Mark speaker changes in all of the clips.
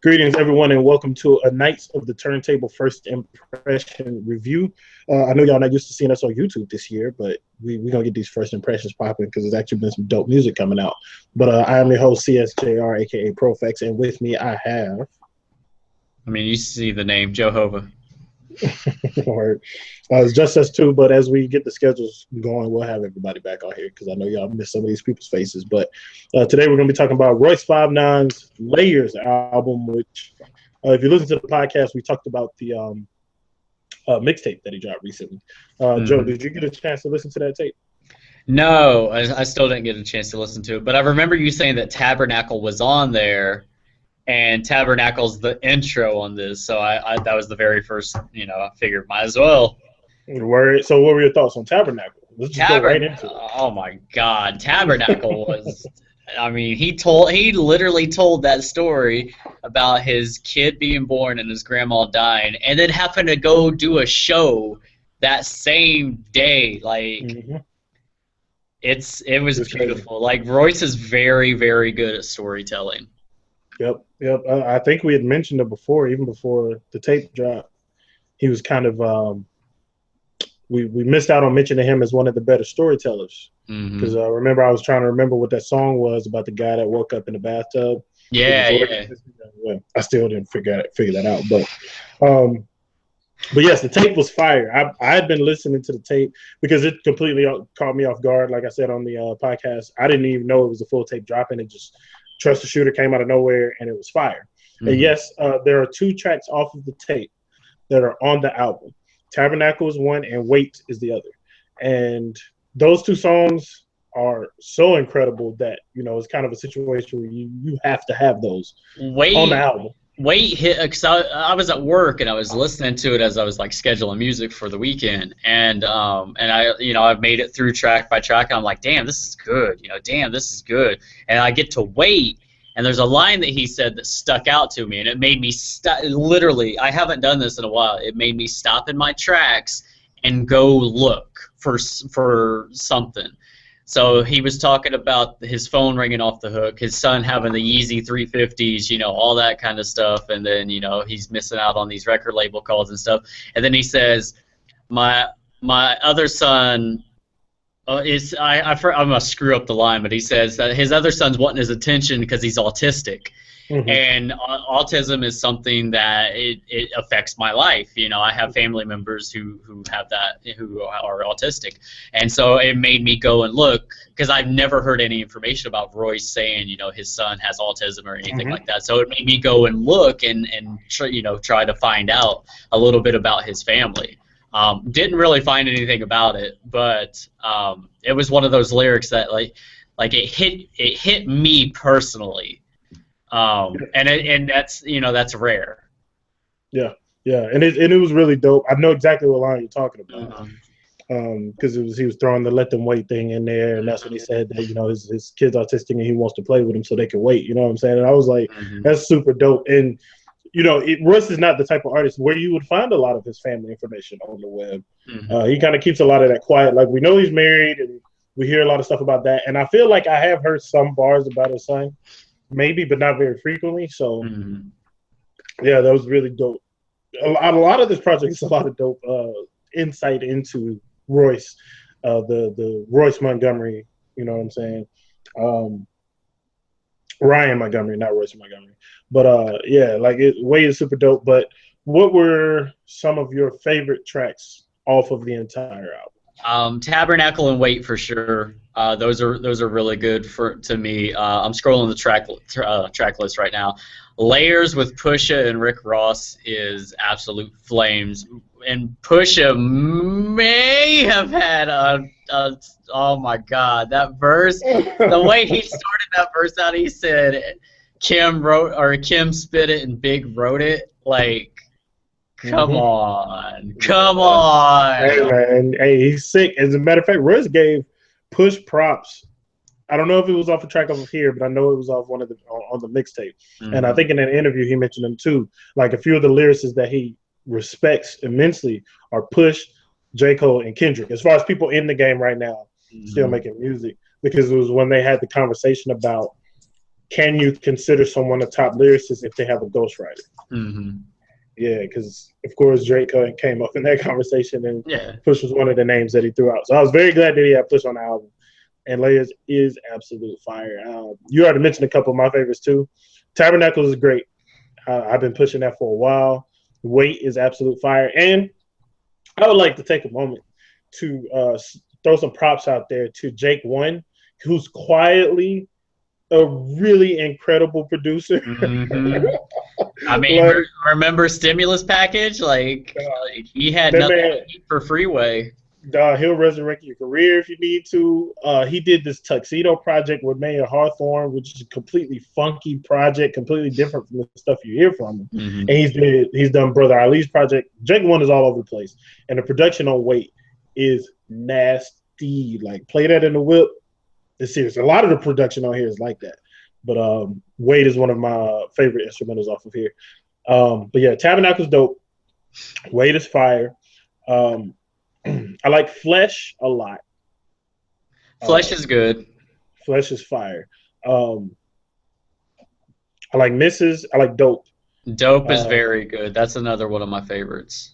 Speaker 1: Greetings, everyone, and welcome to a Knights of the Turntable First Impression review. I know y'all not used to seeing us on YouTube this year, but we're going to get these first impressions popping because there's actually been some dope music coming out. But I am your host, CSJR, a.k.a. Profex, and with me I have...
Speaker 2: You see the name, Jehovah.
Speaker 1: It's just us two, but as we get the schedules going, we'll have everybody back on here because I know y'all miss some of these people's faces. But today we're going to be talking about Royce 5'9's Layers album, which if you listen to the podcast, we talked about the mixtape that he dropped recently. Joe, did you get a chance to listen to that tape?
Speaker 2: No, I still didn't get a chance to listen to it, but I remember you saying that Tabernacle was on there, and Tabernacle's the intro on this, so I that was the very first, I figured might as well.
Speaker 1: So what were your thoughts on Tabernacle? Let's just go right into it.
Speaker 2: Oh my God, Tabernacle was... he literally told that story about his kid being born and his grandma dying, and then having to go do a show that same day. It was beautiful. Like, Royce is very, very good at storytelling.
Speaker 1: Yep. I think we had mentioned it before, even before the tape dropped. He was kind of we missed out on mentioning him as one of the better storytellers. Because remember, I was trying to remember what that song was about the guy that woke up in the bathtub.
Speaker 2: Yeah.
Speaker 1: I still didn't figure that out, but yes, the tape was fire. I had been listening to the tape because it completely caught me off guard. Like I said on the podcast, I didn't even know it was a full tape dropping. It just Trust the Shooter came out of nowhere and it was fire. And yes, there are 2 tracks off of the tape that are on the album. Tabernacle is one and Wait is the other. And those 2 songs are so incredible that, it's kind of a situation where you have to have those on the album.
Speaker 2: Wait hit, because I was at work and I was listening to it as I was scheduling music for the weekend, and I've made it through track by track, and I'm like, damn, this is good, damn, this is good, and I get to Wait, and there's a line that he said that stuck out to me, and it made me literally, I haven't done this in a while, it made me stop in my tracks and go look for something. So he was talking about his phone ringing off the hook, his son having the Yeezy 350s, all that kind of stuff, and then, he's missing out on these record label calls and stuff. And then he says, my other son I'm going to screw up the line, but he says that his other son's wanting his attention because he's autistic. And autism is something that it affects my life. I have family members who have that, who are autistic. And so it made me go and look, because I've never heard any information about Royce saying, his son has autism or anything like that. So it made me go and look and try to find out a little bit about his family. Didn't really find anything about it, but it was one of those lyrics that it hit me personally. And that's rare. Yeah,
Speaker 1: and it was really dope. I know exactly what line you're talking about, because he was throwing the "let them wait" thing in there, and that's when he said that his kid's autistic and he wants to play with him so they can wait. You know what I'm saying? And I was like, that's super dope. And Royce is not the type of artist where you would find a lot of his family information on the web. He kind of keeps a lot of that quiet. Like, we know he's married, and we hear a lot of stuff about that. And I feel like I have heard some bars about his son. Maybe, but not very frequently. So, yeah, that was really dope. A lot of this project is a lot of dope insight into Royce, the Royce Montgomery. You know what I'm saying? Ryan Montgomery, not Royce Montgomery. But Way is super dope. But what were some of your favorite tracks off of the entire album?
Speaker 2: Tabernacle and Wait for sure. Those are really good to me. I'm scrolling the track list right now. Layers with Pusha and Rick Ross is absolute flames, and Pusha may have had oh my God, that verse. The way he started that verse out, he said Kim spit it and Big wrote it. Come on.
Speaker 1: Hey, man. Hey, he's sick. As a matter of fact, Royce gave Push props. I don't know if it was off a track off of here, but I know it was off one of on the mixtape. And I think in an interview he mentioned them too. Like, a few of the lyricists that he respects immensely are Push, J. Cole, and Kendrick. As far as people in the game right now, still making music, because it was when they had the conversation about can you consider someone a top lyricist if they have a ghostwriter?
Speaker 2: Mm-hmm.
Speaker 1: Yeah, because of course Drake came up in that conversation, and
Speaker 2: Yeah.
Speaker 1: Push was one of the names that he threw out. So I was very glad that he had Push on the album. And Layers is absolute fire. You already mentioned a couple of my favorites too. Tabernacles is great. I've been pushing that for a while. Wait is absolute fire. And I would like to take a moment to throw some props out there to Jake One, who's quietly a really incredible producer.
Speaker 2: Mm-hmm. I mean,
Speaker 1: Like,
Speaker 2: remember Stimulus Package? Like, he had
Speaker 1: that
Speaker 2: nothing
Speaker 1: man,
Speaker 2: to eat for Freeway.
Speaker 1: he'll resurrect your career if you need to. He did this Tuxedo project with Mayor Hawthorne, which is a completely funky project, completely different from the stuff you hear from him.
Speaker 2: Mm-hmm.
Speaker 1: And he's done Brother Ali's project. Jake One is all over the place, and the production on Wait is nasty. Like, play that in the whip. It's serious. A lot of the production on here is like that. But Wade is one of my favorite instrumentals off of here. But yeah, Tabernacle's dope. Wade is fire. I like Flesh a lot.
Speaker 2: Flesh is good.
Speaker 1: Flesh is fire. I like Misses. I like Dope.
Speaker 2: Dope is very good. That's another one of my favorites.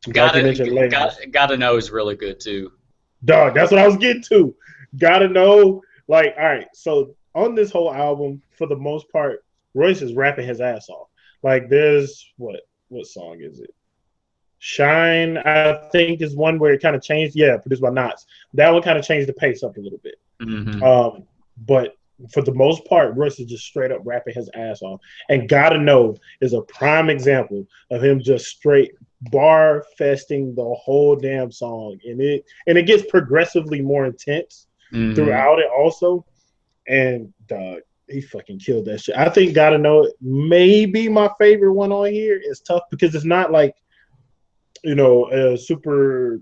Speaker 1: Like you mentioned,
Speaker 2: Gotta Know is really good too.
Speaker 1: Dog, that's what I was getting to. Gotta Know. Like, all right, so on this whole album, for the most part, Royce is rapping his ass off. Like, there's what song is it? Shine, I think, is one where it kind of changed. Yeah, produced by Knots. That one kind of changed the pace up a little bit.
Speaker 2: Mm-hmm.
Speaker 1: But for the most part, Royce is just straight up rapping his ass off. And Gotta Know is a prime example of him just straight bar festing the whole damn song. And it gets progressively more intense throughout it also. And he fucking killed that shit. I think Gotta Know may be my favorite one on here. It's tough because it's not like, a super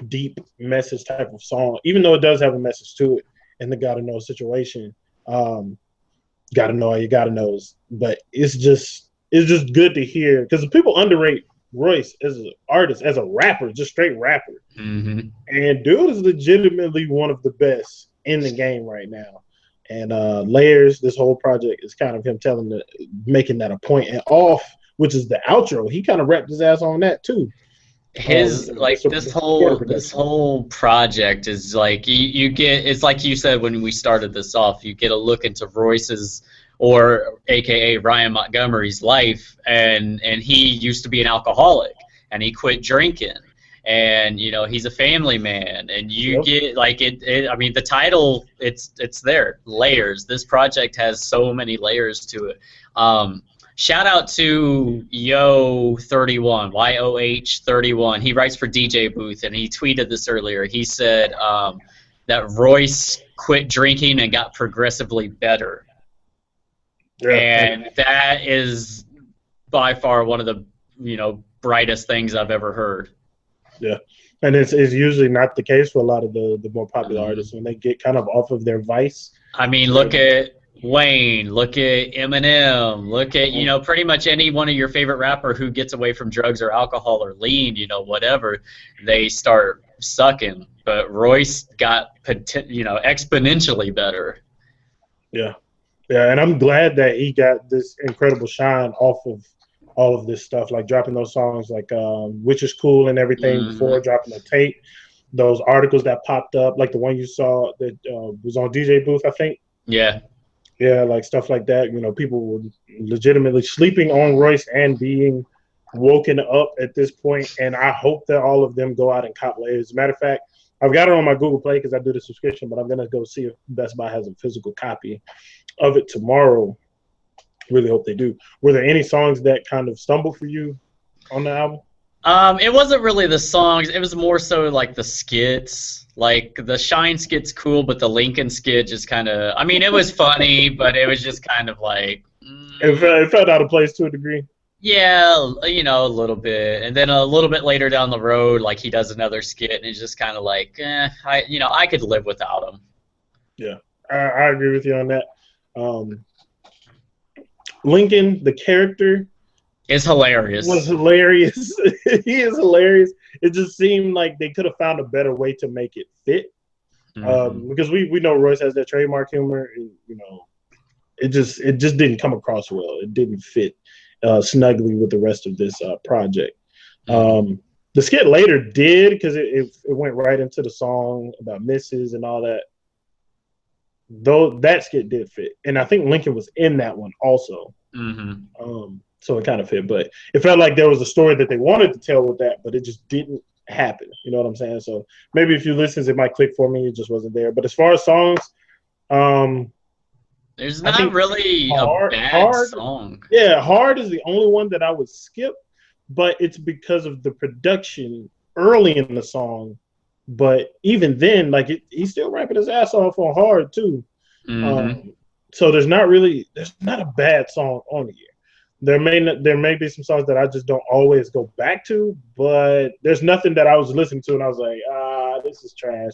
Speaker 1: deep message type of song, even though it does have a message to it in the Gotta Know situation. Gotta Know all you gotta knows. But it's just good to hear because people underrate Royce as an artist, as a rapper, just straight rapper.
Speaker 2: Mm-hmm.
Speaker 1: And dude is legitimately one of the best in the game right now. And Layers, this whole project is kind of him making that a point. And Off, which is the outro, he kind of wrapped his ass on that too.
Speaker 2: This whole project is like you get. It's like you said when we started this off. You get a look into Royce's, or AKA Ryan Montgomery's life, and he used to be an alcoholic, and he quit drinking, and he's a family man, and you get like it. I mean, the title, it's there, Layers. This project has so many layers to it. Shout out to Yo31, YOH31. He writes for DJ Booth, and he tweeted this earlier. He said that Royce quit drinking and got progressively better. Yeah. And that is by far one of the brightest things I've ever heard.
Speaker 1: Yeah, and it's usually not the case for a lot of the more popular artists when they get kind of off of their vice.
Speaker 2: I mean, look at Wayne, look at Eminem, look at, pretty much any one of your favorite rapper who gets away from drugs or alcohol or lean, whatever, they start sucking. But Royce got, exponentially better.
Speaker 1: Yeah. Yeah, and I'm glad that he got this incredible shine off of all of this stuff, like dropping those songs like Which Is Cool and everything before dropping the tape. Those articles that popped up, like the one you saw that was on DJ Booth, I think.
Speaker 2: Yeah.
Speaker 1: Yeah, like stuff like that. People were legitimately sleeping on Royce and being woken up at this point. And I hope that all of them go out and cop Layers. As a matter of fact, I've got it on my Google Play because I do the subscription, but I'm going to go see if Best Buy has a physical copy of it tomorrow. Really hope they do. Were there any songs that kind of stumbled for you on the album?
Speaker 2: It wasn't really the songs. It was more so like the skits. Like the Shine skit's cool, but the Lincoln skit just kind of. I mean, it was funny, but it was just kind of like.
Speaker 1: It felt out of place to a degree.
Speaker 2: Yeah, a little bit, and then a little bit later down the road, like he does another skit, and it's just kind of like, I could live without him.
Speaker 1: Yeah, I agree with you on that. Lincoln, the character.
Speaker 2: Is hilarious.
Speaker 1: Was hilarious. He is hilarious. It just seemed like they could have found a better way to make it fit. Because we know Royce has that trademark humor. And, it just didn't come across well. It didn't fit snugly with the rest of this project. The skit later did, because it went right into the song about misses and all that. Though that skit did fit, and I think Lincoln was in that one also. So it kind of fit, but it felt like there was a story that they wanted to tell with that, but it just didn't happen. You know what I'm saying? So maybe if you listen, it might click for me. It just wasn't there. But as far as songs,
Speaker 2: there's not really a bad song.
Speaker 1: Yeah, Hard is the only one that I would skip, but it's because of the production early in the song. But even then, like he's still rapping his ass off on Hard too. So there's not a bad song on here. There may be some songs that I just don't always go back to, but there's nothing that I was listening to and I was like, this is trash.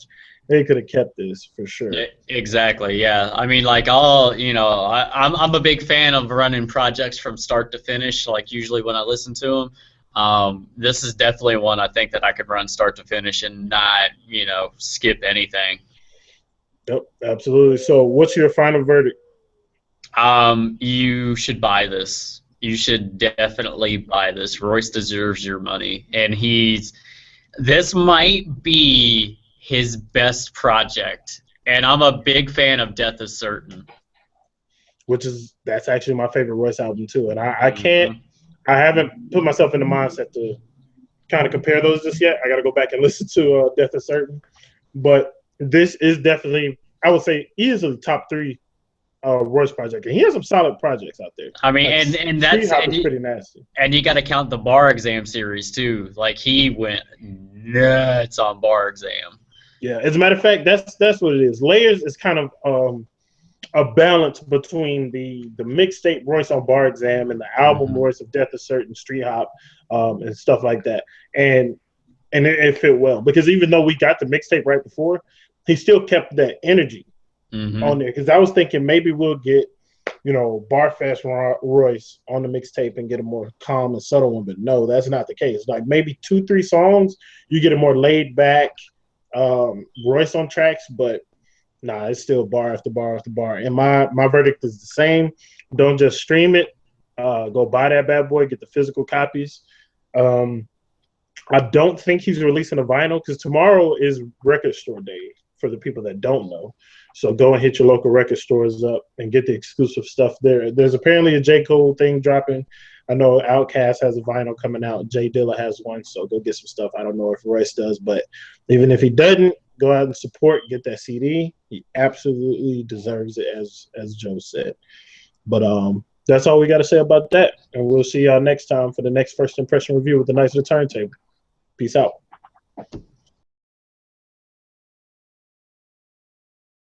Speaker 1: They could have kept this for sure.
Speaker 2: Yeah, exactly. Yeah. I mean, like I'm a big fan of running projects from start to finish. Like usually when I listen to them, this is definitely one I think that I could run start to finish and not, skip anything.
Speaker 1: Yep, absolutely. So what's your final verdict?
Speaker 2: You should buy this. You should definitely buy this. Royce deserves your money, and this might be his best project. And I'm a big fan of Death is Certain,
Speaker 1: that's actually my favorite Royce album too. And I haven't put myself in the mindset to kind of compare those just yet. I got to go back and listen to Death is Certain, but this is definitely, I would say, easily top 3 Royce project, and he has some solid projects out there.
Speaker 2: I mean,
Speaker 1: like,
Speaker 2: and that's
Speaker 1: pretty nasty.
Speaker 2: And you got to count the Bar Exam series too. Like he went nuts on Bar Exam.
Speaker 1: Yeah, as a matter of fact, that's what it is. Layers is kind of a balance between the mixtape Royce on Bar Exam and the album Royce of Death is Certain, Street Hop, and stuff like that. And it fit well, because even though we got the mixtape right before, he still kept that energy on there. Because I was thinking maybe we'll get, Barfest Royce on the mixtape and get a more calm and subtle one, but no, that's not the case. Like maybe 2-3 songs, you get a more laid back Royce on tracks, but nah, it's still bar after bar after bar. And my verdict is the same. Don't just stream it. Go buy that bad boy. Get the physical copies. I don't think he's releasing a vinyl, because tomorrow is record store day for the people that don't know. So go and hit your local record stores up and get the exclusive stuff there. There's apparently a J. Cole thing dropping. I know Outkast has a vinyl coming out. Jay Dilla has one, so go get some stuff. I don't know if Royce does, but even if he doesn't, go out and support, get that CD. He absolutely deserves it, as Joe said. But that's all we got to say about that. And we'll see y'all next time for the next First Impression review with the Knights of the Turntable. Peace out.